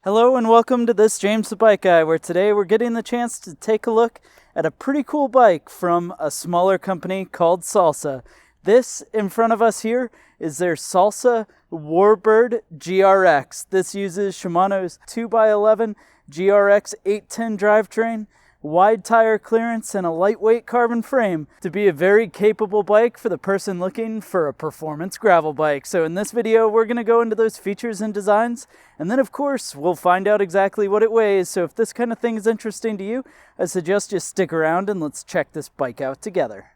Hello and welcome to this James the Bike Guy, where today we're getting the chance to take a look at a pretty cool bike from a smaller company called Salsa. This in front of us here is their Salsa Warbird GRX. This uses Shimano's 2x11 GRX 810 drivetrain, wide tire clearance, and a lightweight carbon frame to be a very capable bike for the person looking for a performance gravel bike. So in this video, we're going to go into those features and designs, and then of course, we'll find out exactly what it weighs. So if this kind of thing is interesting to you, I suggest you stick around and let's check this bike out together.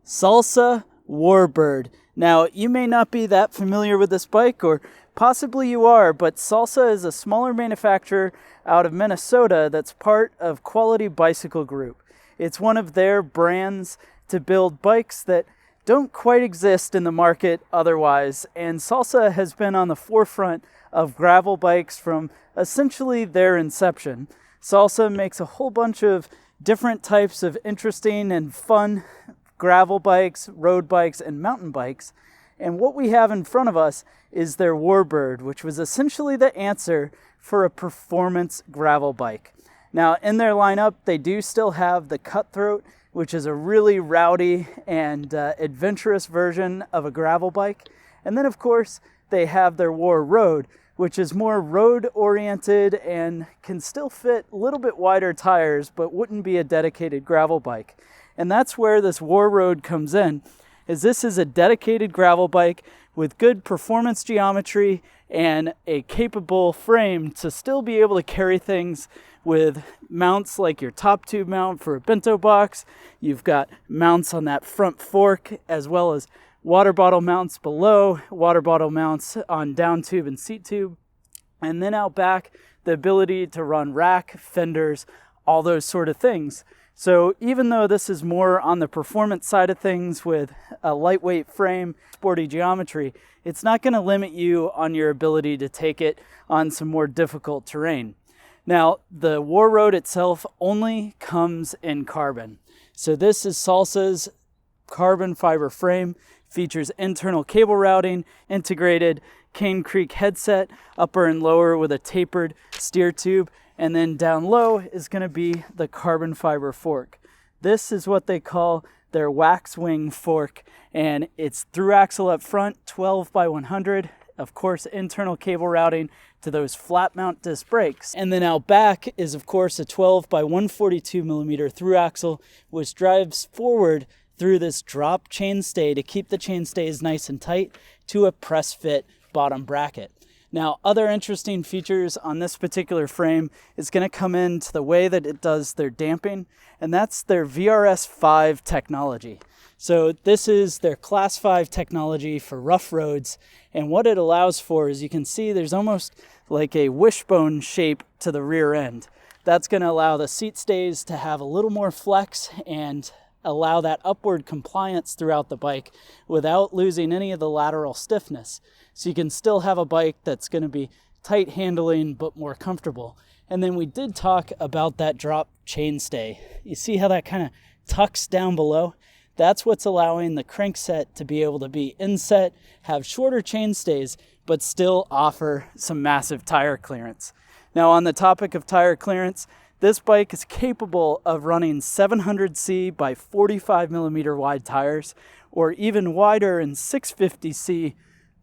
Salsa Warbird. Now, you may not be that familiar with this bike, or possibly you are, but Salsa is a smaller manufacturer out of Minnesota that's part of Quality Bicycle Group. It's one of their brands to build bikes that don't quite exist in the market otherwise, and Salsa has been on the forefront of gravel bikes from essentially their inception. Salsa makes a whole bunch of different types of interesting and fun gravel bikes, road bikes, and mountain bikes. And what we have in front of us is their Warbird, which was essentially the answer for a performance gravel bike. Now, in their lineup, they do still have the Cutthroat, which is a really rowdy and adventurous version of a gravel bike. And then, of course, they have their War Road, which is more road-oriented and can still fit a little bit wider tires, but wouldn't be a dedicated gravel bike. And that's where this War Road comes in, is this is a dedicated gravel bike with good performance geometry and a capable frame to still be able to carry things with mounts like your top tube mount for a bento box. You've got mounts on that front fork, as well as water bottle mounts below, water bottle mounts on down tube and seat tube. And then out back, the ability to run rack, fenders, all those sort of things. So even though this is more on the performance side of things with a lightweight frame, sporty geometry, it's not going to limit you on your ability to take it on some more difficult terrain. Now, the War Road itself only comes in carbon. So this is Salsa's carbon fiber frame, features internal cable routing, integrated Cane Creek headset, upper and lower with a tapered steer tube, and then down low is going to be the carbon fiber fork. This is what they call their wax wing fork, and it's through axle up front, 12 by 100. Of course, internal cable routing to those flat mount disc brakes. And then out back is, of course, a 12 by 142 millimeter through axle, which drives forward through this drop chainstay to keep the chainstays nice and tight to a press fit bottom bracket. Now, other interesting features on this particular frame is going to come into the way that it does their damping, and that's their VRS5 technology. So this is their Class 5 technology for rough roads, and what it allows for is you can see there's almost like a wishbone shape to the rear end. That's going to allow the seat stays to have a little more flex and allow that upward compliance throughout the bike without losing any of the lateral stiffness. So you can still have a bike that's going to be tight handling but more comfortable. And then we did talk about that drop chainstay. You see how that kind of tucks down below? That's what's allowing the crankset to be able to be inset, have shorter chainstays, but still offer some massive tire clearance. Now, on the topic of tire clearance, this bike is capable of running 700C by 45 millimeter wide tires, or even wider in 650C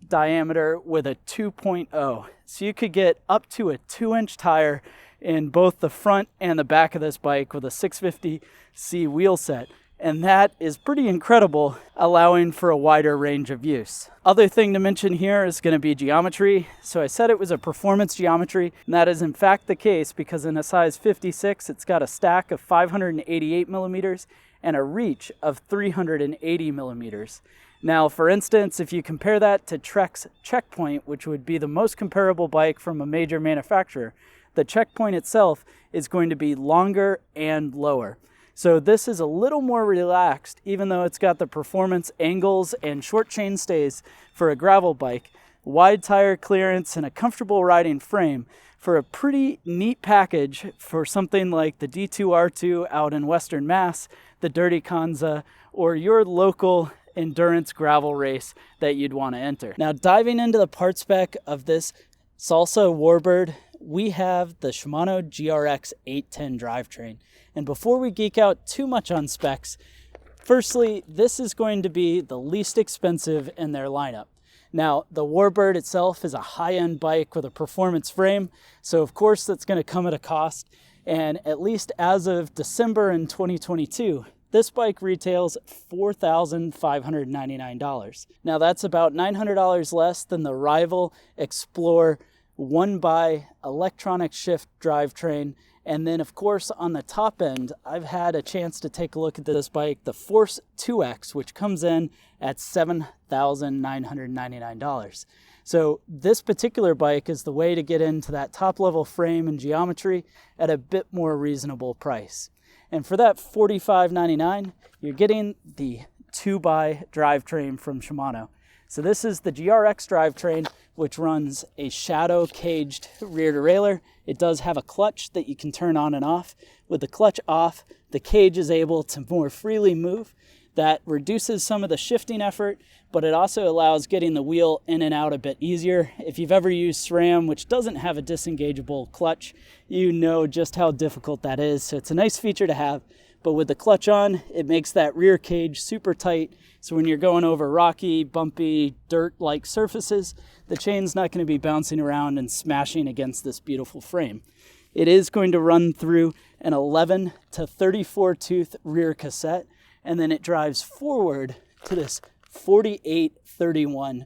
diameter with a 2.0. So you could get up to a 2-inch tire in both the front and the back of this bike with a 650C wheel set. And that is pretty incredible, allowing for a wider range of use. Other thing to mention here is going to be geometry. So I said it was a performance geometry, and that is in fact the case because in a size 56, it's got a stack of 588 millimeters and a reach of 380 millimeters. Now, for instance, if you compare that to Trek's Checkpoint, which would be the most comparable bike from a major manufacturer, the Checkpoint itself is going to be longer and lower. So this is a little more relaxed, even though it's got the performance angles and short chainstays for a gravel bike, wide tire clearance, and a comfortable riding frame for a pretty neat package for something like the D2R2 out in Western Mass, the Dirty Kanza, or your local endurance gravel race that you'd want to enter. Now, diving into the part spec of this Salsa Warbird, we have the Shimano GRX 810 drivetrain. And before we geek out too much on specs, firstly, this is going to be the least expensive in their lineup. Now, the Warbird itself is a high-end bike with a performance frame, so of course that's going to come at a cost. And at least as of December in 2022, this bike retails $4,599. Now that's about $900 less than the rival Explore 1x electronic shift drivetrain. And then of course on the top end, I've had a chance to take a look at this bike, the Force 2X, which comes in at $7,999. So this particular bike is the way to get into that top level frame and geometry at a bit more reasonable price. And for that $45.99, you're getting the 2x drivetrain from Shimano. So this is the GRX drivetrain, which runs a shadow caged rear derailleur. It does have a clutch that you can turn on and off. With the clutch off, the cage is able to more freely move. That reduces some of the shifting effort, but it also allows getting the wheel in and out a bit easier. If you've ever used SRAM, which doesn't have a disengageable clutch, you know just how difficult that is. So it's a nice feature to have, but with the clutch on, it makes that rear cage super tight. So when you're going over rocky, bumpy, dirt-like surfaces, the chain's not going to be bouncing around and smashing against this beautiful frame. It is going to run through an 11 to 34 tooth rear cassette, and then it drives forward to this 48-31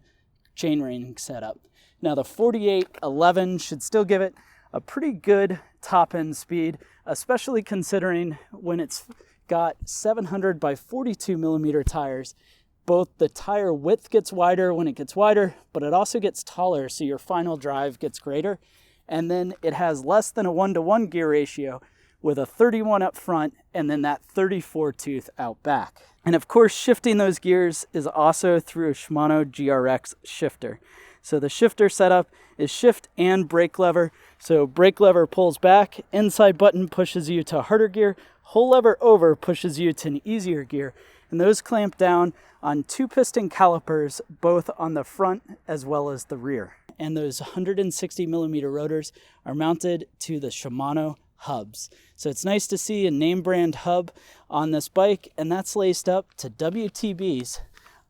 chainring setup. Now the 48-11 should still give it a pretty good top end speed, especially considering when it's got 700 by 42 millimeter tires. Both the tire width gets wider when it gets wider, but it also gets taller, so your final drive gets greater. And then it has less than a 1-to-1 gear ratio, with a 31 up front and then that 34 tooth out back. And of course, shifting those gears is also through a Shimano GRX shifter. So the shifter setup is shift and brake lever. So brake lever pulls back, inside button pushes you to harder gear, whole lever over pushes you to an easier gear. And those clamp down on 2 piston calipers, both on the front as well as the rear. And those 160 millimeter rotors are mounted to the Shimano hubs. So it's nice to see a name brand hub on this bike, and that's laced up to WTB's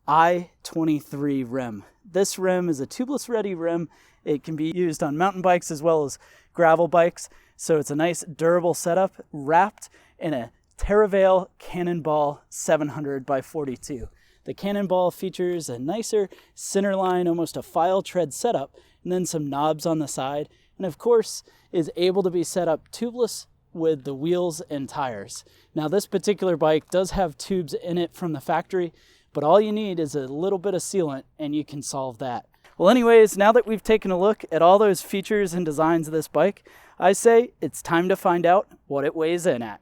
I-23 rim. This rim is a tubeless ready rim. It can be used on mountain bikes as well as gravel bikes. So it's a nice durable setup wrapped in a Terravale Cannonball 700 by 42. The Cannonball features a nicer centerline, almost a file tread setup, and then some knobs on the side. And of course, is able to be set up tubeless with the wheels and tires. Now this particular bike does have tubes in it from the factory, but all you need is a little bit of sealant and you can solve that. Well anyways, now that we've taken a look at all those features and designs of this bike, I say it's time to find out what it weighs in at.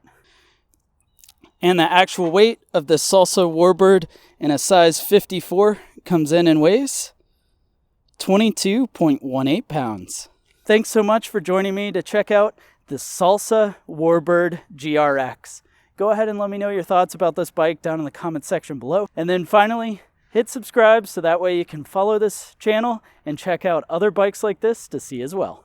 And the actual weight of the Salsa Warbird in a size 54 comes in and weighs 22.18 pounds. Thanks so much for joining me to check out the Salsa Warbird GRX. Go ahead and let me know your thoughts about this bike down in the comment section below. And then finally, hit subscribe so that way you can follow this channel and check out other bikes like this to see as well.